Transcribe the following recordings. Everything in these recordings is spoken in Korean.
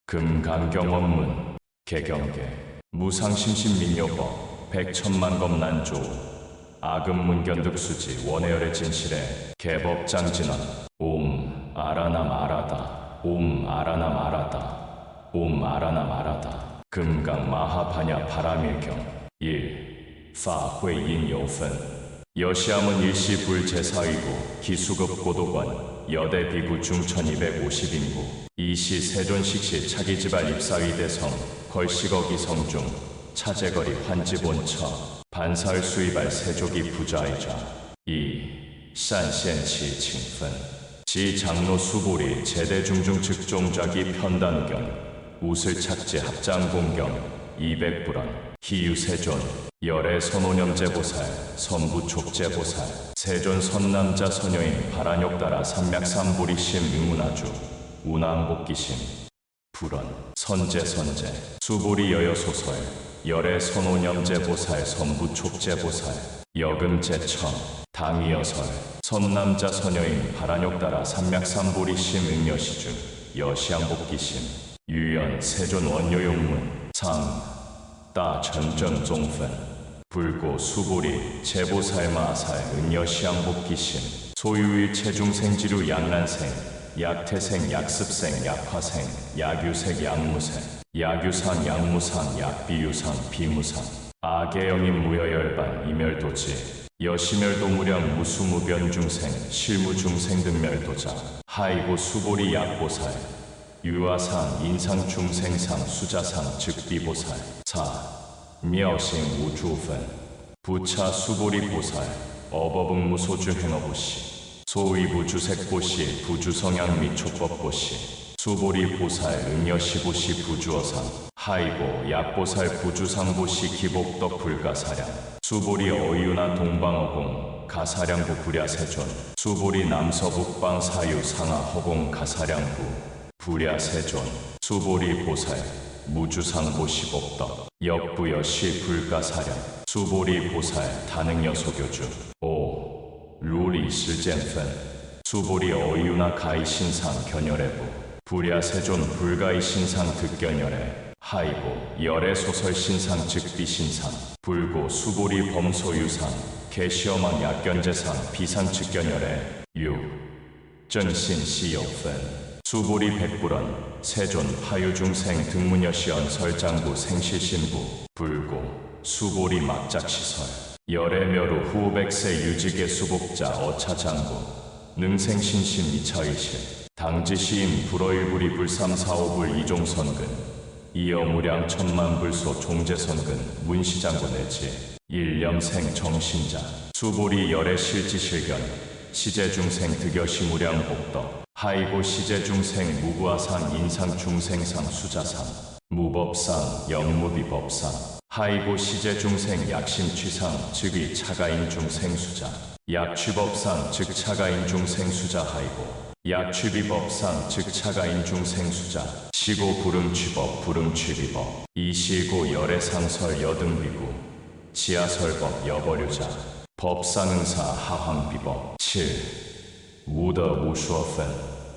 금강경원문 개경계 무상심신민요법 백천만검난조 아금문견득수지 원해열의 진실에 개법장진원 옴 아라남 아라다 옴 아라남 아라다 옴 아라남 아라다 금강마하파냐 바라밀경 1. 파회인요분 여시함은 일시불제사이고 기수급 고도관 여대 비구 중천 250인구 이시 세존식시 차기지발 입사위대성 걸시거기 성중 차제거리 환지본처 반사을 수이발 세족이 부자이자 2. 싼센치 칭분 지 장로 수보리 제대중중 즉종자기 편단경 우슬착지 합장공경 200불원 희유세존 열애 선오념제보살 선부촉제보살 세존 선남자 선여인 바란욕따라 삼맥삼보리심 응운아주 운항복기심 불원 선제선제 수보리 여여소설 열애 선오념제보살 선부촉제보살 여금제청 당이여설 선남자 선여인 바란욕따라 삼맥삼보리심 응여시중 여시양복기심 유연 세존 원효용문 상 따 전전종분 불고 수보리 제보살마살 은여시양복기심 소유일 체중생지류 양난생 약태생 약습생 약화생 약유색 약무생 약유상 약무상 약비유상 비무상 아계영인 무여열반 이멸도지 여시멸도무량 무수무변중생 실무중생 등멸도자 하이고 수보리 약보살 유아상 인상중생상 수자상 즉비보살 4. 미여싱 우주분 부차 수보리보살 어버붕무소주 행어보시 소위부주색보시 부주성향 및 촉법보시 수보리보살 응여시보시 부주어상 하이고 약보살 부주상보시 기복덕 불가사량 수보리 어유나 동방어공 가사량부 불야세존 수보리 남서북방 사유 상하 허공 가사량부 불야세존 수보리 보살 무주상보시복덕 역부여시 불가사량 수보리 보살 다능여소교주 5. 룰이 실젠fen 수보리 어이유나 가이신상 견열해부 불야세존 불가이신상 득견열해 하이고 열애소설신상 즉비신상 불고 수보리 범소유상 개시어망 약견제상 비상측견열해 6. 전신시여fen 수보리 백불원 세존 파유중생 등문여시언 설장부 생실신부 불고 수보리 막작시설 열애묘루 후백세 유직의 수복자 어차장부 능생신신 이차의실 당지시임 불어일불이 불삼사오불 이종선근 이어무량 천만불소 종제선근 문시장구 내지 일념생 정신자 수보리 열애실지실견 시제중생 득여시무량 복덕 하이고 시제중생 무구아상 인상중생상 수자상 무법상 영무비법상 하이고 시제중생 약심취상 즉위 차가인중생수자 약취법상 즉 차가인중생수자 하이고 약취비법상 즉 차가인중생수자 시고 불음취법 불음취비법 이시고 열애상설 여등비구 지하설법 여버류자 법상응사 하황비법 7. 무더 무슈어fen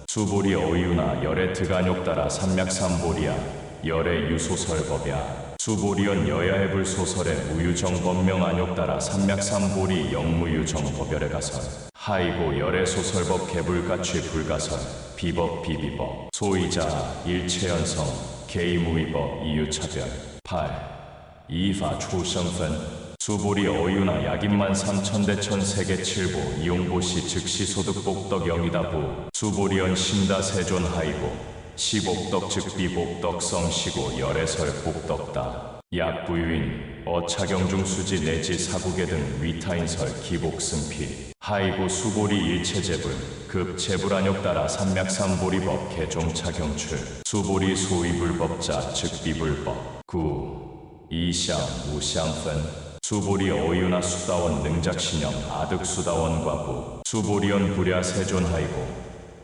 수보리 어유나 열애 드간욕따라 삼맥삼보리야 열애 유소설법야 수보리언 여야해불 소설의 무유정법명 안욕따라 삼맥삼보리 영무유정법열애 가설 하이고 열애 소설법 개불가취 불가설 비법 비비법 소이자 일체연성 개이무위법 이유차별 8. 이파 초성fen 수보리 어유나 약인만 삼천대천 세계 칠보 이용보시 즉시 소득 복덕 영이다부 수보리언 신다 세존 하이고 시복덕 즉비 복덕 성시고 열애설 복덕다 약부유인 어차경중 수지 내지 사국의 등 위타인설 기복승피 하이고 수보리 일체제불 급제불안욕따라 삼맥삼보리법 개종차경출 수보리 소위불법자 즉비불법 9. 이샹 우샹fen 수보리 어유나 수다원 능작신영 아득수다원 과부 수보리언 불야세존하이고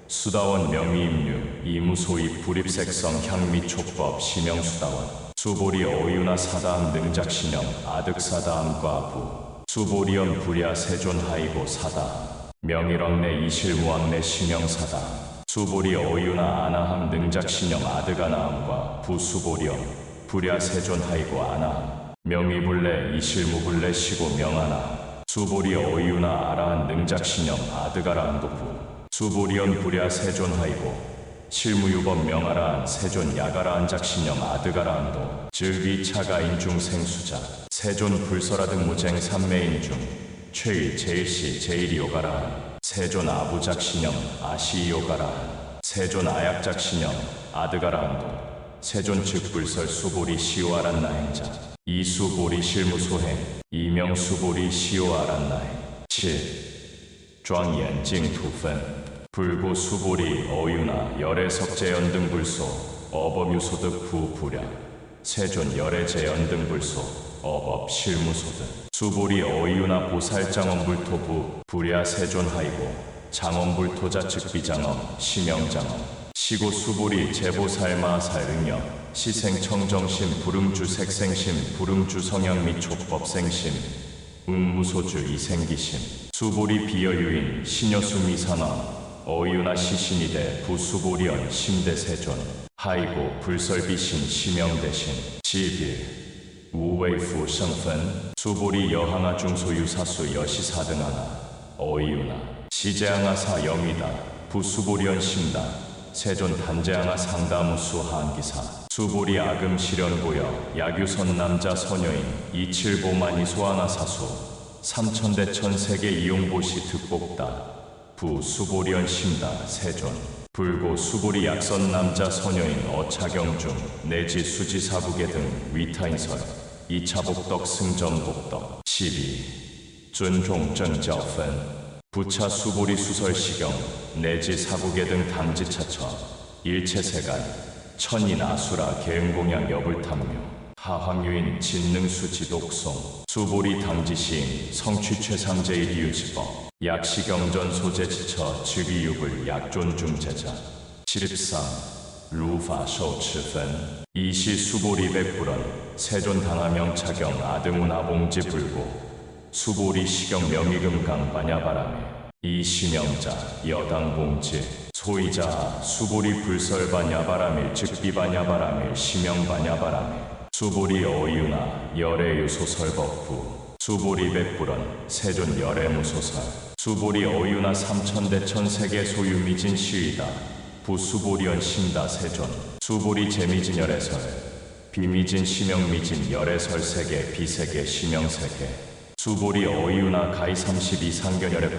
수다원 명의임류 이무소입 불입색성 향미촉법 심영수다원 수보리 어유나 사다함 능작신영 아득사다함 과부 수보리언 불야세존하이고 사다 명일왕내 이실무왕내 심영사다 수보리 어유나 아나함 능작신영 아드가나함과 부수보리엄 불야 세존 하이고 아나함 명의불례 이실무불례 시고 명하나 수보리 어유나 아라한 능작신영 아드가라함도부 수보리엄 불야 세존 하이고 실무유법 명하라한 세존 야가라한 작신영 아드가라함도 즉위 차가인 중 생수자 세존 불설하등 무쟁 삼매인 중 최일 제일시 제일이오가라한 세존 아부작신영 아시이오가라한 세존 아약작신영 아드가라함도 세존 즉불설 수보리 시오아란 나행자 이수보리 실무소행 이명수보리 시오아란 나행 7. 庄严净土分 불고 수보리 어유나 열애석재연 등 불소 어법유소득 부부랴 세존 열애재연 등 불소 어법 실무소득 수보리 어유나 보살장엄불토부 불야 세존 하이고 장엄불토자 즉비장엄 시명장엄 시고 수보리 제보살마살 응영 시생청정심 불응주색생심 불응주성향 및 촉법생심 응무소주 이생기심 수보리 비여유인 신여수 미산엄 어유나 시신이대 부수보리언 심대세존 하이고 불설비신 시명대신 11. 우웨이후 성분 수보리 여항아 중소유사수 여시사등하나 어이유나 시제항아사 영이다 부수보리언 심다 세존 단제항아 상다무수 하한기사 수보리 아금 실현고여 야규선 남자 소녀인 이칠보만이 소하나 사수 삼천대천 세계 이용보시 득복다 부 수보리언 심다 세존 불고 수보리 약선 남자 소녀인 어차경중 내지 수지사부계 등 위타인설 이차복덕 승전복덕 12.尊重正教分 부차 수보리 수설시경 내지 사부계 등 당지차처 일체세간 천인 아수라 계응공양 여불탐묘 하황유인 진능수 지독송 수보리 당지시인 성취 최상제일이유지법 약시경전 소재지처 즉위육을 약존중제자 13. 루法受持分 이시 수보리 백불언 세존 당하명 차경 아드문화봉지 불고 수보리 시경 명의금강 반야바람에 이시명자 여당봉지 소이자 수보리 불설반야바람일 즉비반야바람일 시명반야바람에 수보리 어유나 열애유소설법부 수보리 백불언 세존 열애무소설 수보리 어유나 삼천대천 세계 소유미진 시위다 부수보리언 심다 세존 수보리 재미진 열애설 비미진 시명미진 열애설 세계 비세계 시명세계 수보리 어유나 가이 32상견열애부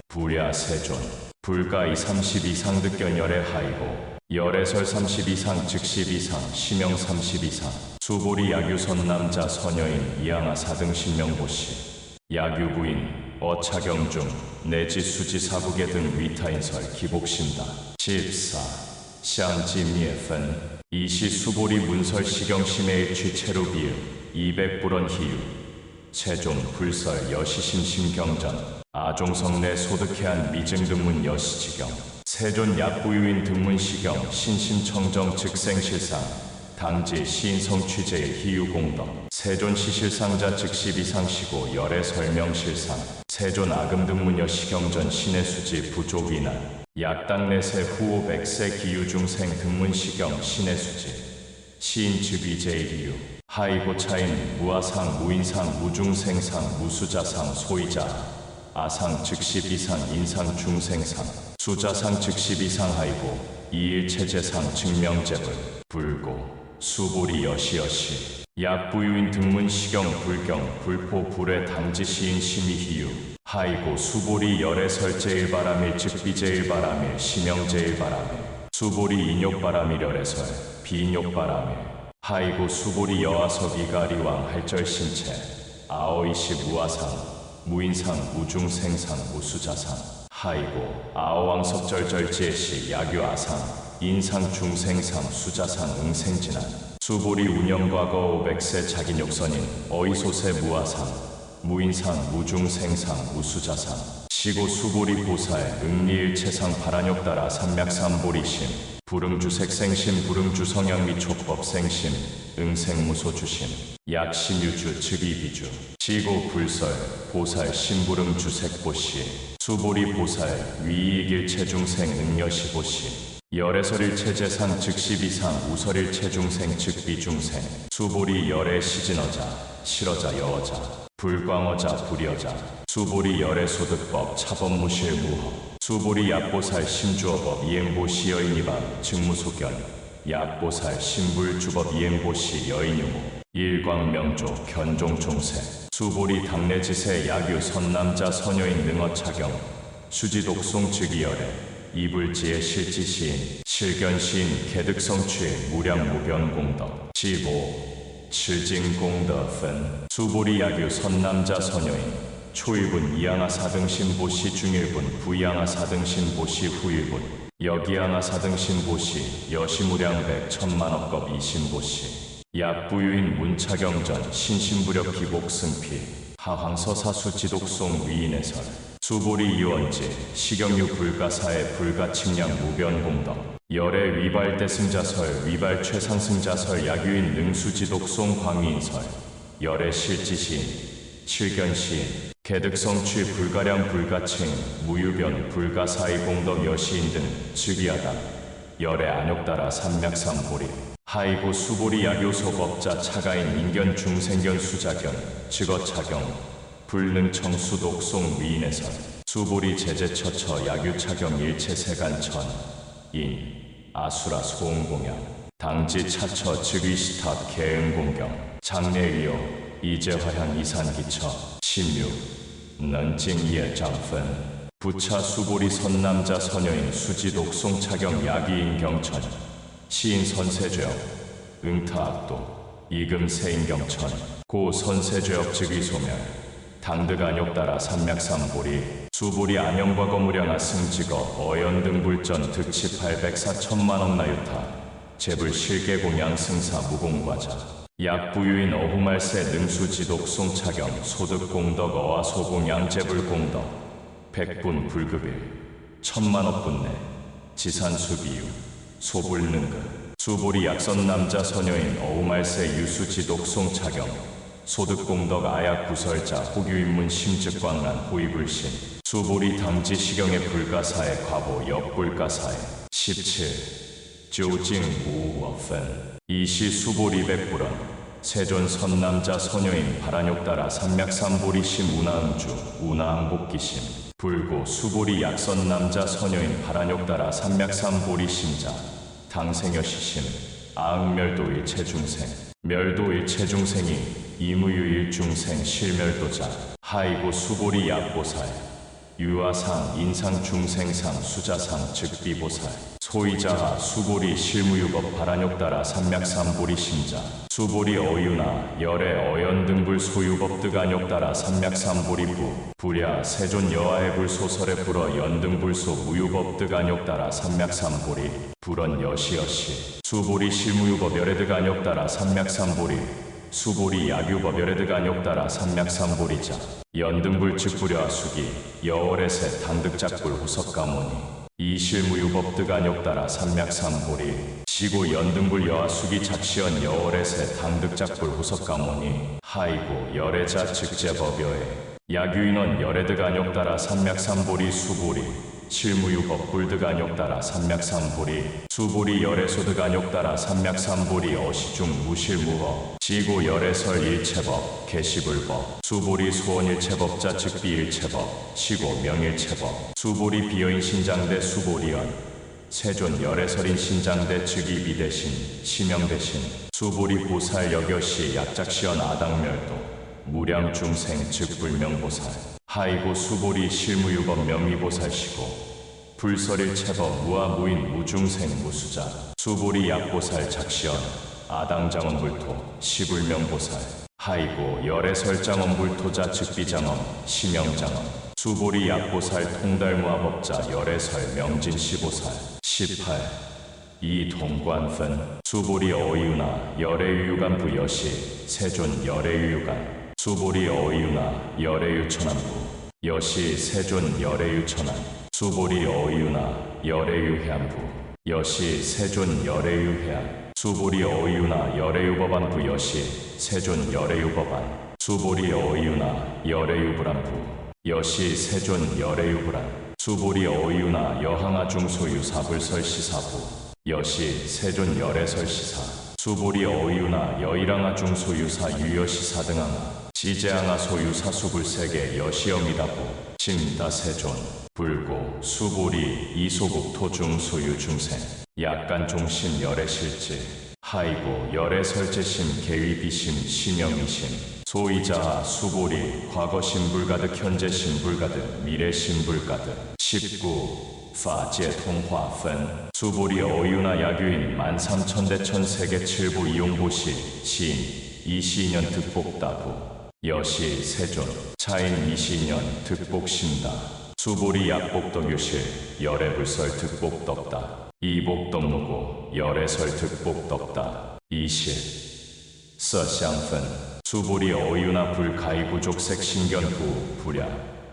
불야 세존 불가이 32상득견열애 하이고 열애설 32상 즉시비상 시명 32상 수보리 야규선 남자 서녀인 이양아 사등 신명보시 야규부인 어차경중 내지 수지사부계 등 위타인설 기복심다 14. 샹지미에phân 이시 수보리 문설 시경심의 취체루비유 200불원 희유 세존 불설 여시심심경전 아종성내 소득해한 미증등문 여시지경 세존 약부유인 등문시경 신심청정 즉생실상 당지 시인성취제일 희유공덕 세존 시실상자 즉시비상시고 열애 설명실상 세존 아금등문 여시경전 신의수지 부족이난 약당내세 후오 백세 기유중생 등문시경 신의수지 시인 즉위제일이유 하이고 차인 무아상 무인상 무중생상 무수자상 소이자 아상 즉시비상 인상 중생상 수자상 즉시비상 하이고 이일체제상 증명제불 불고 수보리 여시여시 약부유인 등문시경 불경 불포 불의 당지시인 심의희유 하이고 수보리 열애설제일바람일 즉비제일바람일 시명제일바람일 수보리 인욕바람일 열애설 비인욕바람일 하이고 수보리 여아석 이가리왕 할절신체 아오이시 무아상 무인상 무중생상 무수자상 하이고 아오왕석절절지혜시 야규아상 인상 중생상 수자상 응생진한 수보리 운영과거 500세 자기욕선인 어이소세 무아상 무인상 무중생상 무수자상 시고 수보리 보살 응리일체상 바란욕따라 삼맥삼보리심 불응주색생심 불응주성향 및 촉법생심 응생무소주심 약신유주 즉위비주 시고 불설 보살 신불응주색보시 수보리 보살 위이길 체중생 응여시보시 열애설일체 재산 즉시비상 우설일체 중생 즉비중생 수보리 열애 시진어자 실어자 여어자 불광어자 불여자 수보리 열애소득법 차법무실무허 수보리 약보살 심주어법 이행보시 여인이방 직무소견 약보살 신불주법 이행보시 여인유무 일광명조 견종종생 수보리 당내지세 야규 선남자 서녀인 능어차경 수지독송 즉이열애 이불지의 실지시인 실견시인 개득성취의 무량무변공덕 지보 칠징공덕분 수보리 야규 선남자 서녀인 초일분 이양아 사등신보시 중일분 부양아 사등신보시 후일분 여기양아 사등신보시 여시무량백 천만억겁 이신보시 약부유인 문차경전 신신부력 기복승필 하황서사수 지독송 위인해설 수보리 이원지 시경유 불가사의 불가측량 무변공덕 열애 위발대승자설 위발 최상승자설 야규인 능수지독송 광위인설 열애 실지시인 칠견시인 개득성취 불가량 불가칭 무유변 불가사의 공덕 여시인 등 즉위하다 열애 안욕따라 삼맥삼보리 하이고 수보리 야교소법자 차가인 인견 중생견 수자견 즉어차경 불능청수독송 위인해설 수보리 제제처처 야규차경 일체세간천 인 아수라 소음공양 당지차처 즉위시탑 개응공경 장례위요 이재화향 이산기처 심유 넌징이의 장분 부차 수보리 선남자 서녀인 수지독송 차경 야기인 경천 시인 선세죄업 응타악도 이금세인경천 고 선세죄업 즉위소멸 당득안욕따라 삼맥삼보리 수보리 안영과 거무량아 승직어 어연등불전 득치 800사 천만억 나유타 재불 실계공양 승사 무공과자 약부유인 어후말세 능수지독송 차경 소득공덕 어화소공양 재불공덕 백분 불급일 천만억 분내 지산수비유 소불능급 수보리 약선남자 서녀인 어우말세 유수지독송 차경 소득공덕 아약구설자 호규인문 심즉광란 호위불신 수보리 당지시경의 불가사의 과보 역불가사의 17 조징우워fen 이시 수보리 백불원 세존 선남자 서녀인 바란욕따라 삼맥삼보리 심운하응주 운하항복기심 불고 수보리 약선남자 서녀인 바란욕따라 삼맥삼보리 심자 당생여시심 아응멸도일 체중생 멸도일 체중생이 이무유일중생 실멸도자 하이고 수보리 약보살 유아상 인상중생상 수자상 즉비보살 소이자하 수보리 실무유법 바란욕따라 삼맥삼보리 심자 수보리 어유나 열애 어연등불 소유법 득안욕따라 삼맥삼보리부 부랴 세존 여하의 불소설에 불어 연등불소 무유법 득안욕따라 삼맥삼보리 불언 여시여시 수보리 실무유법 열애득안욕따라 삼맥삼보리 수보리 야규법 열애득안욕따라 삼맥삼보리자 연등불 즉부려 수기 여월에세 당득작불 후석가모니 이실무유법 득안욕따라 삼맥삼보리 시고 연등불 여하수기 작시연 여월에세 당득작불 후석가모니 하이고 열애자 즉제법여에 야규인원 열애득안욕따라 삼맥삼보리 수보리 실무유법 불득안욕따라 삼맥삼보리 수보리 열애소득안욕따라 삼맥삼보리 어시중 무실무허 지고 열애설 일체법 개시불법 수보리 소원일체법자 즉비일체법 시고 명일체법 수보리 비여인 신장대 수보리연 세존 열애설인 신장대 즉위비대신 시명대신 수보리 보살 여겨시 약작시연 아당멸도 무량중생 즉불명보살 하이고 수보리 실무유법 명의보살시고 불설일체법 무아무인 무중생 무수자 수보리 약보살 작시연 아당장엄불토 시불명보살 하이고 열애설장엄불토자 즉비장엄 시명장엄 수보리 약보살 통달무아법자 열애설 명진시보살 18 이동관분 수보리 어이유나 열애유유간부 여시 세존 열애유유간 수보리 어이유나 열애유천안부 여시 세존 열애유천안 수보리 어이유나 열애유해안부 여시 세존 열애유해안 수보리 어이유나 열애유법안부 여시 세존 열애유법안 수보리 어이유나 열애유불안부 여시 세존 열애유불안 수보리 어이유나 여항아 중소유 사불설시사부 여시 세존 열애설시사 수보리 어이유나 여일항아 중소유사 유여시사 등항아 지제항아 소유사 수불세계 여시엄이다부 침다 세존 불고 수보리 이소국 토중 소유 중생 약간 종신 열애실질 하이고 열애설제심 계위비심 신영이심 소이자 수보리 과거 신불가득 현재 신불가득 미래 신불가득 19 法界 통화分수보리 어유나 야규인 13,000대천 세계 7부 이용보시 시인 이시년 득복다부 여시 세존 차인 이시년 득복신다 수보리 약복덕유실 열애불설 득복덕다 이복덕무고 열애설 득복덕다 이실 서상分수보리 어유나 불가이구족 색신견부 불야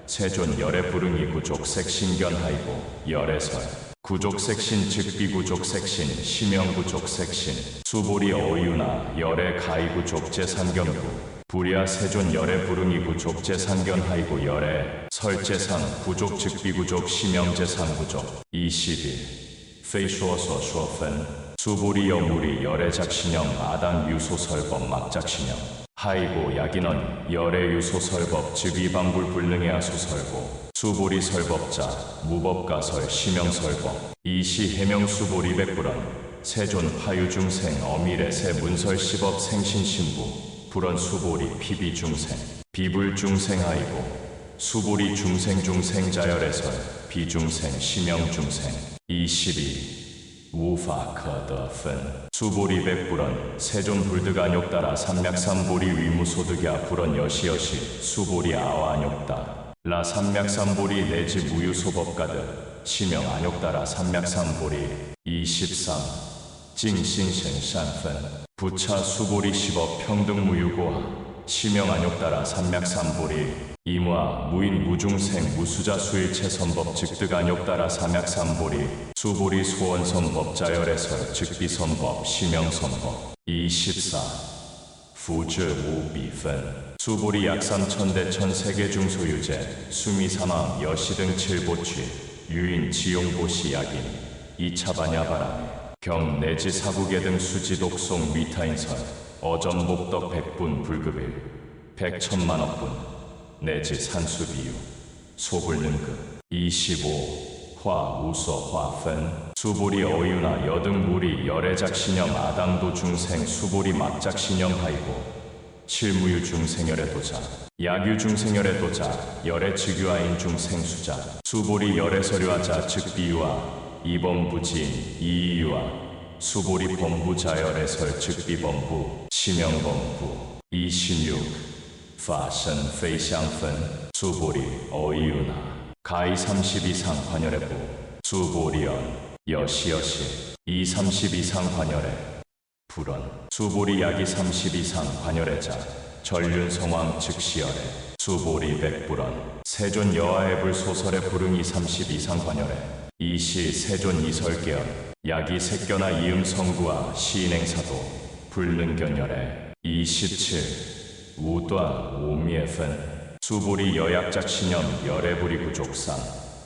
세존 열애불응이 구족 색신견 하이고 열애설 구족 색신 즉비구족 색신 심영구족 색신 수보리 어유나 열애 가이구족 제상견부 불야 세존 열애불응이 구족 제상견 하이고 열애 설제상 구족 즉비구족 심영제상구족 21非说所说分 수보리 여무리 열애작신형 아당 유소설법 막작신형 하이고 야기넌 열애유소설법 즉위방불 불능해야 소설고 수보리 설법자 무법가설 심형설법 이시 해명 수보리 백불언 세존 화유중생 어미래 세문설 시법 생신신부 불언 수보리 피비중생 비불중생 하이고 수보리 중생자열애설 비중생 심형중생 22无法可得分 수보리 백불언 세존 불득안욕따라 삼맥삼보리 위무소득야 불언 여시여시 수보리 아와안욕따 라 삼맥삼보리 내지 무유소법가득 시명 안욕따라 삼맥삼보리 23 징신생산分 부차 수보리 시법 평등무유고하 시명 안욕따라 삼맥삼보리 이무아 무인 무중생 무수자 수일체 선법 즉득 안욕따라 삼맥삼보리 수보리 소원선법 자열애설 즉비선법 시명선법 24 부즈 우비分 수보리 약삼천대 천세계 중소유제 수미사망 여시등 칠보취 유인 지용보시 약인 2차 반야바람에 경 내지 사국계 등 수지독송 미타인설 어전복덕 백분 불급일 백천만억분 내지 산수비유 소불능급 25 화우서 화分 수보리 어유나 여등무리 열애작신형 아당도 중생 수보리 막작신형 하이고 실무유 중생열애 도자 야규 중생열애 도자 열애 즉유아인 중생수자 수보리 열애서류하자 즉비유아 이범부지인 이이유아 수보리 범부자열애설 즉비범부 심영범부 26法身非相分 수보리 어이유나 가이 32상 관열애부 수보리언 여시여시 이 32상 관열애 불언 수보리 야기 32상 관열애자 전륜성왕 즉시열애 수보리 백불언 세존 여아애불 소설의 불응이 32상 관열애 이시 세존 이설계연 야기 색견아 이음성구와 시인행사도 불능견열애 27 우ጧ 오미에phân 수보리 여약작신형 열애부리 구족상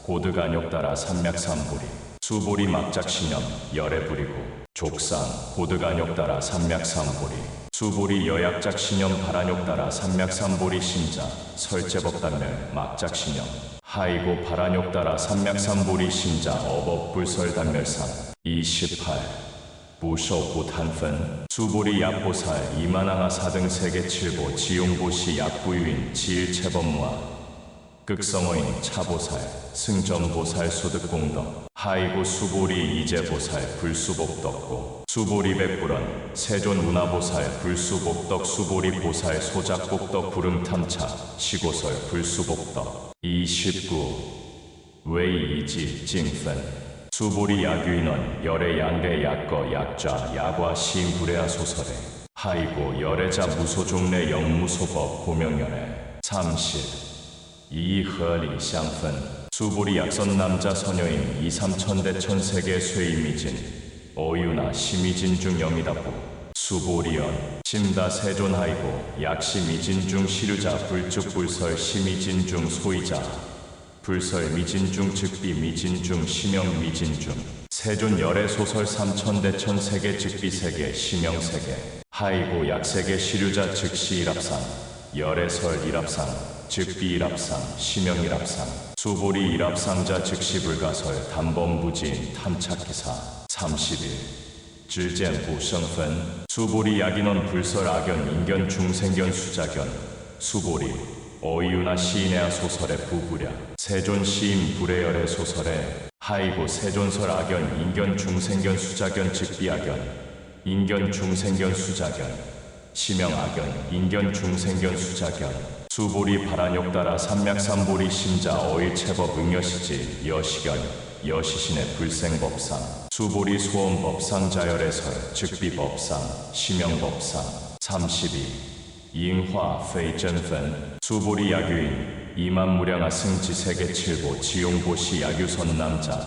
고득안욕따라 삼맥삼보리 수보리 막작신형 열애부리고 족상 고득안욕따라 삼맥삼보리 수보리 여약작신형 발안욕따라 삼맥삼보리 신자 설제법단멸 막작신형 하이고 발안욕따라 삼맥삼보리 신자 어법불설단멸상 28部受不贪分 수보리 약보살 이만항아 사등 세계 칠보 지용보시 약부유인 지일체법무아 극성어인 차보살 승전보살 소득공덕 하이고 수보리 이제보살 불수복덕고 수보리 백불언 세존 운하보살 불수복덕 수보리 보살 소작복덕 불응탐차 시고설 불수복덕 29 웨이이지 징分 수보리 야규인원 열애 양대 약거 약좌 야과 시인불애아 소설에 하이고 열애자 무소종래 영무소법 고명열애 30 이허리相分 수보리 약선 남자 서녀인 2, 3천대 천세계 쇠이미진 어유나 심이진 중 영이다부 수보리연 심다 세존하이고 약시 미진중 시류자 불즉 불설 시미진중 소이자 불설 미진중 즉비 미진중 시명 미진중 세존 열애 소설 삼천대천 세계 즉비 세계 시명 세계 하이고 약세계 시류자 즉시 일합상 열애설 일합상 즉비 일합상 시명 일합상 수보리 일합상자 즉시 불가설 담범부진 탐착기사 30일 질젠 부성분 수보리 야긴원 불설 악연 인견 중생견 수자견 수보리 어이유나 시인의 소설의 부부랴 세존 시인 불의열의 소설에 하이고 세존설 악연 인견 중생견 수자견 즉비 악연 인견 중생견 수자견 시명 악연 인견 중생견 수자견 수보리 바란욕 따라 삼맥삼보리 심자 어일체법 응여시지 여시견 여시신의 불생법상 수보리 소원법상 자열의설 즉비법상 시명법상 32 잉화 페이전펀 수보리 야규인 이만무량아 승지 세계칠보 지용보시 야규선 남자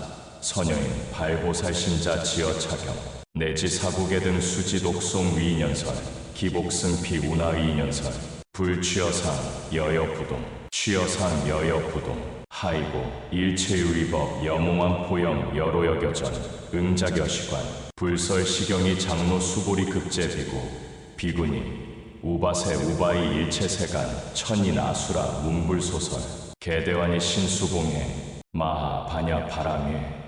선여인 발보살심자 지어차경 내지 사국의 등 수지 독송 위인연설 기복승피 운하위인연설 불취여상 여여부동 취여상 여여부동 하이고 일체유리법 여몽환 포영 여로여겨전 응자겨시관 불설시경이 장로 수보리 급제비구 비구니 우바세 우바이 일체세간 천인아수라 문불소설 개대환이 신수공해 마하 반야 바람에